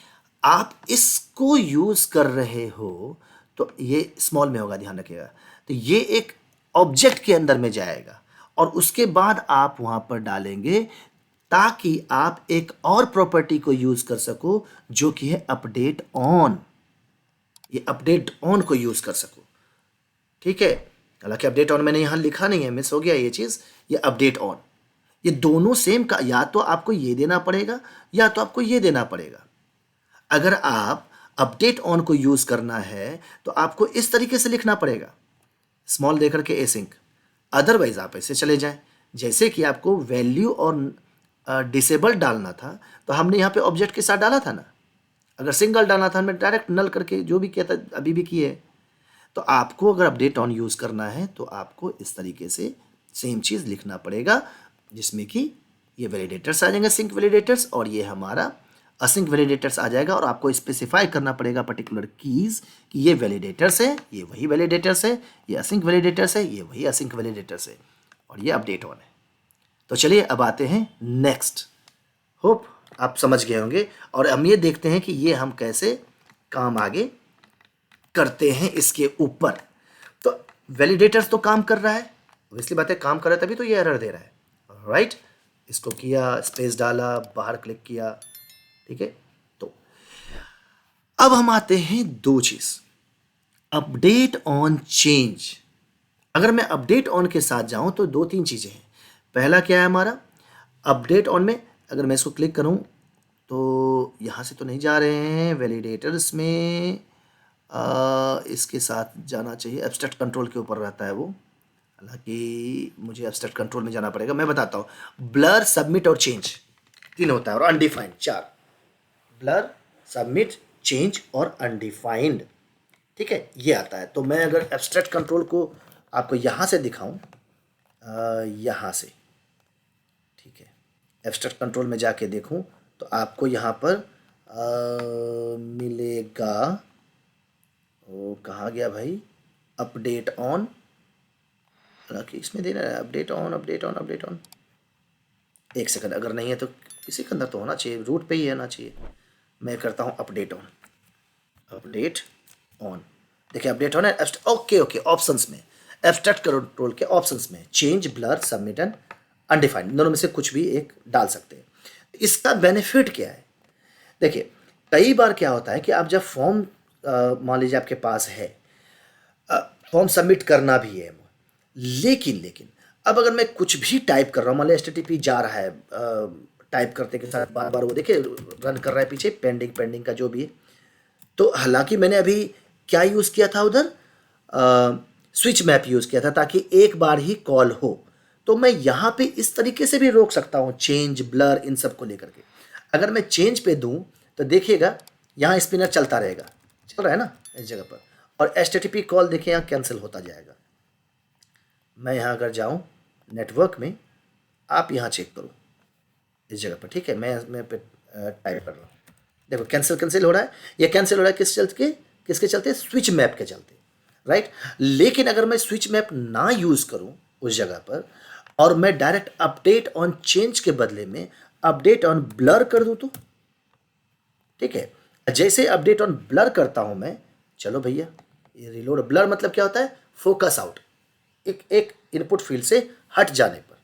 आप इसको यूज कर रहे हो तो ये स्मॉल में होगा, ध्यान रखिएगा। तो ये एक ऑब्जेक्ट के अंदर में जाएगा और उसके बाद आप वहां पर डालेंगे ताकि आप एक और प्रॉपर्टी को यूज कर सको जो कि है अपडेट ऑन। ये अपडेट ऑन को यूज कर सको, ठीक है। हालांकि अपडेट ऑन मैंने यहां लिखा नहीं है, मिस हो गया ये चीज। ये अपडेट ऑन, ये दोनों सेम का, या तो आपको ये देना पड़ेगा या तो आपको ये देना पड़ेगा। अगर आप अपडेट ऑन को यूज करना है तो आपको इस तरीके से लिखना पड़ेगा, स्मॉल देकर के एसिंक। अदरवाइज आप ऐसे चले जाएं, जैसे कि आपको वैल्यू और डिसेबल डालना था तो हमने यहाँ पे ऑब्जेक्ट के साथ डाला था ना। अगर सिंगल डालना था हमने डायरेक्ट नल करके जो भी किया था, अभी भी किए। तो आपको अगर अपडेट ऑन यूज करना है तो आपको इस तरीके से सेम चीज लिखना पड़ेगा, जिसमें कि ये वैलिडेटर्स आ जाएंगे सिंक वैलिडेटर्स, और ये हमारा असिंक वैलिडेटर्स आ जाएगा। और आपको स्पेसिफाई करना पड़ेगा पर्टिकुलर कीज कि ये वैलिडेटर्स है, ये वही वैलिडेटर्स है, ये असिंक वैलिडेटर्स है, ये वही असिंक वैलिडेटर्स है, और ये अपडेट ऑन है। तो चलिए अब आते हैं नेक्स्ट। होप आप समझ गए होंगे, और हम ये देखते हैं कि ये हम कैसे काम आगे करते हैं इसके ऊपर। तो वैलिडेटर्स तो काम कर रहा है, ऑब्वियसली बात है, काम कर रहा है तभी तो ये एरर दे रहा है, राइट। इसको किया, स्पेस डाला, बाहर क्लिक किया, ठीक है। तो अब हम आते हैं दो चीज, अपडेट ऑन चेंज। अगर मैं अपडेट ऑन के साथ जाऊं तो दो तीन चीज़ें हैं। पहला क्या है हमारा अपडेट ऑन में, अगर मैं इसको क्लिक करूं तो यहाँ से तो नहीं जा रहे हैं वैलिडेटर्स में, इसके साथ जाना चाहिए। एब्स्ट्रैक्ट कंट्रोल के ऊपर रहता है वो, हालांकि मुझे एब्स्ट्रैक्ट कंट्रोल में जाना पड़ेगा। मैं बताता हूँ, ब्लर, सबमिट और चेंज तीन होता है, और अनडिफाइंड चार। ब्लर, सबमिट, चेंज और अनडिफाइंड, ठीक है, ये आता है। तो मैं अगर एब्स्ट्रैक्ट कंट्रोल को आपको यहाँ से दिखाऊं, यहाँ से, ठीक है, एब्स्ट्रैक्ट कंट्रोल में जाके देखूं तो आपको यहाँ पर मिलेगा, वो कहाँ गया भाई, अपडेट ऑन, हालांकि इसमें देना है update on, update on, update on. एक सेकंड, अगर नहीं है तो किसी के अंदर तो होना चाहिए, रूट पे ही आना चाहिए। मैं करता हूँ अपडेट ऑन, अपडेट ऑन, देखिए अपडेट ऑन है। ओके ओके, ऑप्शंस में, एब्स्ट्रैक्ट कंट्रोल के ऑप्शंस में change, blur, submit and undefined, दोनों में से कुछ भी एक डाल सकते हैं। इसका बेनिफिट क्या है, देखिए कई बार क्या होता है कि आप जब फॉर्म मान लीजिए आपके पास है, फॉर्म सबमिट करना भी है, लेकिन अब अगर मैं कुछ भी टाइप कर रहा हूँ, मान लीजिए HTTP जा रहा है, टाइप करते के साथ बार बार वो देखिए रन कर रहा है पीछे, पेंडिंग पेंडिंग का जो भी है। तो हालांकि मैंने अभी क्या यूज़ किया था उधर, स्विच मैप यूज़ किया था ताकि एक बार ही कॉल हो। तो मैं यहाँ पे इस तरीके से भी रोक सकता हूँ, चेंज, ब्लर, इन सब को लेकर के। अगर मैं चेंज पे दूँ तो देखिएगा यहाँ स्पिनर चलता रहेगा, चल रहा है ना इस जगह पर, और HTTP कॉल देखिए यहाँ कैंसिल होता जाएगा। मैं यहाँ अगर जाऊँ नेटवर्क में, आप यहाँ चेक करो इस जगह पर, ठीक है, मैं पे टाइप कर रहा हूँ, देखो कैंसिल कैंसिल हो रहा है। ये कैंसिल हो रहा है किसके चलते, स्विच मैप के चलते, राइट। लेकिन अगर मैं स्विच मैप ना यूज़ करूँ उस जगह पर, और मैं डायरेक्ट अपडेट ऑन चेंज के बदले में अपडेट ऑन ब्लर कर दूँ तो, ठीक है, जैसे अपडेट ऑन ब्लर करता हूँ मैं, चलो भैया ये रिलोड, ब्लर मतलब क्या होता है, फोकस आउट, एक इनपुट फील्ड से हट जाने पर।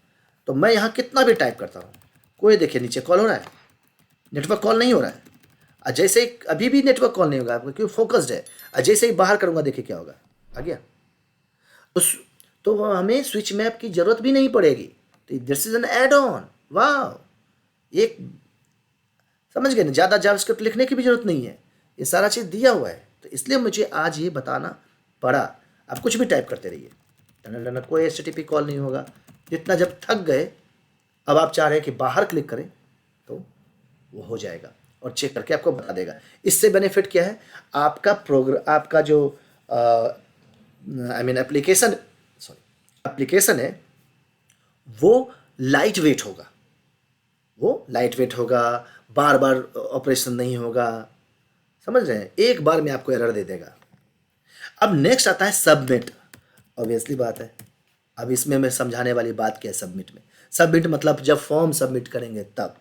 तो मैं यहाँ कितना भी टाइप करता हूँ, कोई देखिए नीचे कॉल हो रहा है, नेटवर्क कॉल नहीं हो रहा है। जैसे ही अभी भी नेटवर्क कॉल नहीं होगा आपको, क्योंकि फोकस्ड है। जैसे ही बाहर करूँगा देखिए क्या होगा, आ गया। तो हमें स्विच मैप की जरूरत भी नहीं पड़ेगी। तो this is an add on, वाह, एक समझ गए ना, ज़्यादा जावास्क्रिप्ट लिखने की भी जरूरत नहीं है, ये सारा चीज़ दिया हुआ है। तो इसलिए मुझे आज ये बताना पड़ा। आप कुछ भी टाइप करते रहिए, टन कोई HTTP कॉल नहीं होगा। जितना जब थक गए, अब आप चाह रहे हैं कि बाहर क्लिक करें तो वो हो जाएगा और चेक करके आपको बता देगा। इससे बेनिफिट क्या है, आपका प्रोग्राम, आपका जो एप्लीकेशन है वो लाइट वेट होगा, बार बार ऑपरेशन नहीं होगा, समझ रहे हैं, एक बार में आपको एरर दे देगा। अब नेक्स्ट आता है सबमिट। ऑब्वियसली बात है, अब इसमें मैं समझाने वाली बात क्या है सबमिट में। सबमिट मतलब जब फॉर्म सबमिट करेंगे तब,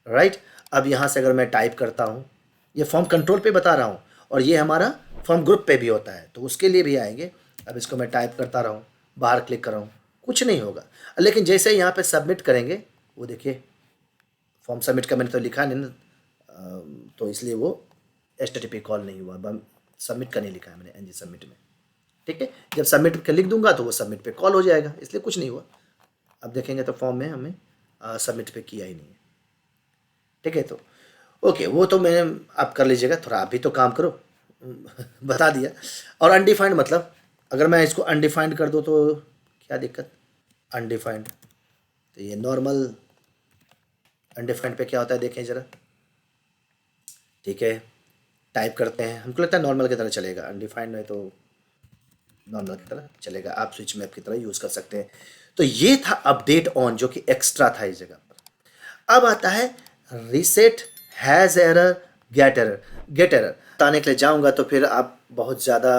राइट। अब यहाँ से अगर मैं टाइप करता हूँ, ये फॉर्म कंट्रोल पे बता रहा हूँ, और ये हमारा फॉर्म ग्रुप पे भी होता है, तो उसके लिए भी आएंगे। अब इसको मैं टाइप करता रहूँ, बाहर क्लिक कर रहा हूँ, कुछ नहीं होगा। लेकिन जैसे यहाँ पे सबमिट करेंगे, वो देखिए फॉर्म सबमिट का मैंने तो लिखा नहीं ना, तो इसलिए वो HTTP कॉल नहीं हुआ, सबमिट का नहीं लिखा है मैंने NG सबमिट में, ठीक है। जब सबमिट का लिख दूंगा तो वो सबमिट पे कॉल हो जाएगा, इसलिए कुछ नहीं हुआ। अब देखेंगे तो फॉर्म में हमें सबमिट पे किया ही नहीं है, ठीक है। तो ओके, वो तो मैं आप कर लीजिएगा, थोड़ा आप भी तो काम करो बता दिया। और अनडिफाइंड मतलब, अगर मैं इसको अनडिफाइंड कर दूँ तो क्या दिक्कत, अनडिफाइंड, तो ये नॉर्मल अनडिफाइंड पे क्या होता है देखें ज़रा, ठीक है, टाइप करते हैं, हमको लगता है नॉर्मल की तरह चलेगा, अनडिफाइंड में तो नॉर्मल की तरह चलेगा, आप स्विच मैप की तरह यूज़ कर सकते हैं। तो ये था अपडेट ऑन, जो कि एक्स्ट्रा था इस जगह पर। अब आता है reset, has error, get error बताने के लिए जाऊंगा तो फिर आप बहुत ज़्यादा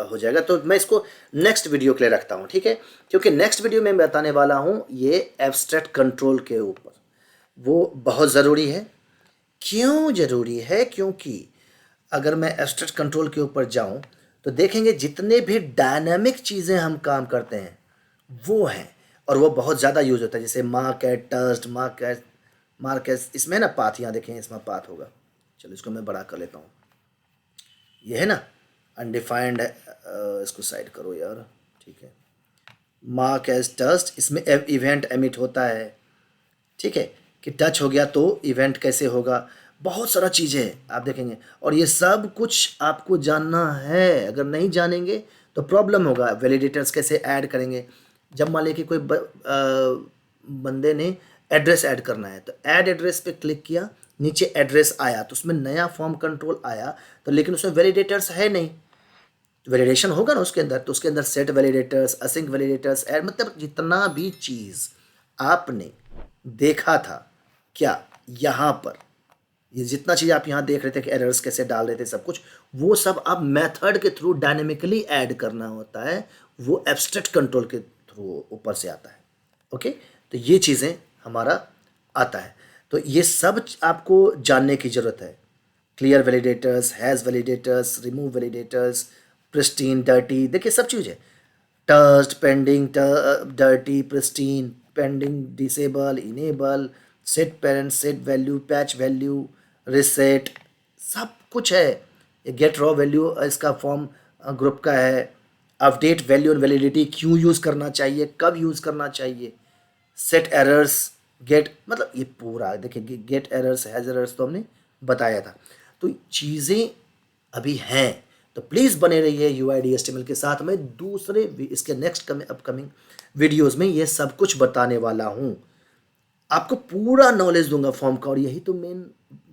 हो जाएगा, तो मैं इसको नेक्स्ट वीडियो के लिए रखता हूँ, ठीक है। क्योंकि नेक्स्ट वीडियो में बताने वाला हूँ ये एब्स्ट्रैक्ट कंट्रोल के ऊपर, वो बहुत ज़रूरी है। क्यों ज़रूरी है, क्योंकि अगर मैं एब्स्ट्रैक्ट कंट्रोल के ऊपर जाऊं तो देखेंगे जितने भी डायनामिक चीज़ें हम काम करते हैं वो हैं, और वो बहुत ज़्यादा यूज़ होता है, जैसे मार्केट, टस्ट, मार्केट, इसमें ना पाथ, यहाँ देखें इसमें पाथ होगा, चलो इसको मैं बड़ा कर लेता हूँ, ये है ना अनडिफाइंड है, इसको साइड करो यार, ठीक है। मार्क एज टस्ट, इसमें इवेंट एमिट होता है, ठीक है, कि टच हो गया तो इवेंट कैसे होगा, बहुत सारा चीज़ें हैं आप देखेंगे। और ये सब कुछ आपको जानना है, अगर नहीं जानेंगे तो प्रॉब्लम होगा। वैलिडेटर्स कैसे ऐड करेंगे, जब मान लीजिए कि कोई बंदे ने एड्रेस ऐड करना है तो ऐड एड्रेस पे क्लिक किया, नीचे एड्रेस आया तो उसमें नया फॉर्म कंट्रोल आया, तो लेकिन उसमें वैलिडेटर्स है नहीं, तो वैलिडेशन होगा ना उसके अंदर, तो उसके अंदर set validators, async validators, add, मतलब जितना भी चीज़ आपने देखा था, क्या यहाँ पर ये जितना चीज़ आप यहाँ देख रहे थे कि एरर्स कैसे डाल रहे थे सब कुछ, वो सब आप मेथड के थ्रू डायनेमिकली ऐड करना होता है, वो एब्स्ट्रैक्ट कंट्रोल के थ्रू ऊपर से आता है। ओके, तो ये चीज़ें हमारा आता है, तो ये सब आपको जानने की ज़रूरत है। Clear validators, has validators, remove validators, pristine, dirty, देखिए सब चीज़ है। Touched, pending, dirty, pristine, pending, disable, enable, set parent, set value, patch value, reset, सब कुछ है। ये गेट रॉ वैल्यू इसका फॉर्म ग्रुप का है। अपडेट वैल्यू और वैलिडिटी क्यों यूज़ करना चाहिए, कब यूज़ करना चाहिए, सेट एरर्स, गेट, मतलब ये पूरा देखिए, गेट एरर्स, हैज एरर्स तो हमने बताया था। तो चीज़ें अभी हैं, तो प्लीज़ बने रहिए UID HTML के साथ। मैं दूसरे इसके नेक्स्ट अपकमिंग वीडियोज़ में ये सब कुछ बताने वाला हूँ, आपको पूरा नॉलेज दूंगा फॉर्म का। और यही तो मेन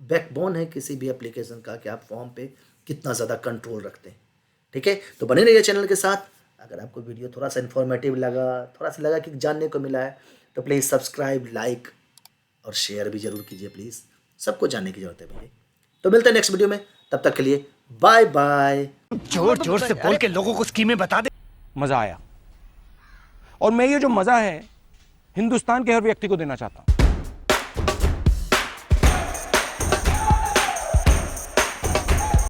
बैकबोन है किसी भी एप्लीकेशन का, कि आप फॉर्म पे कितना ज़्यादा कंट्रोल रखते हैं, ठीक है। तो बने रहिए चैनल के साथ। अगर आपको वीडियो थोड़ा सा इन्फॉर्मेटिव लगा, थोड़ा सा लगा कि जानने को मिला है, तो प्लीज़ सब्सक्राइब, लाइक और शेयर भी ज़रूर कीजिए प्लीज़, सबको जानने की ज़रूरत है भैया। तो मिलते हैं नेक्स्ट वीडियो में, तब तक के लिए बाय बाय। जोर जोर से बोल के लोगों को स्कीमें बता दे। मजा आया, और मैं ये जो मजा है हिंदुस्तान के हर व्यक्ति को देना चाहता हूं।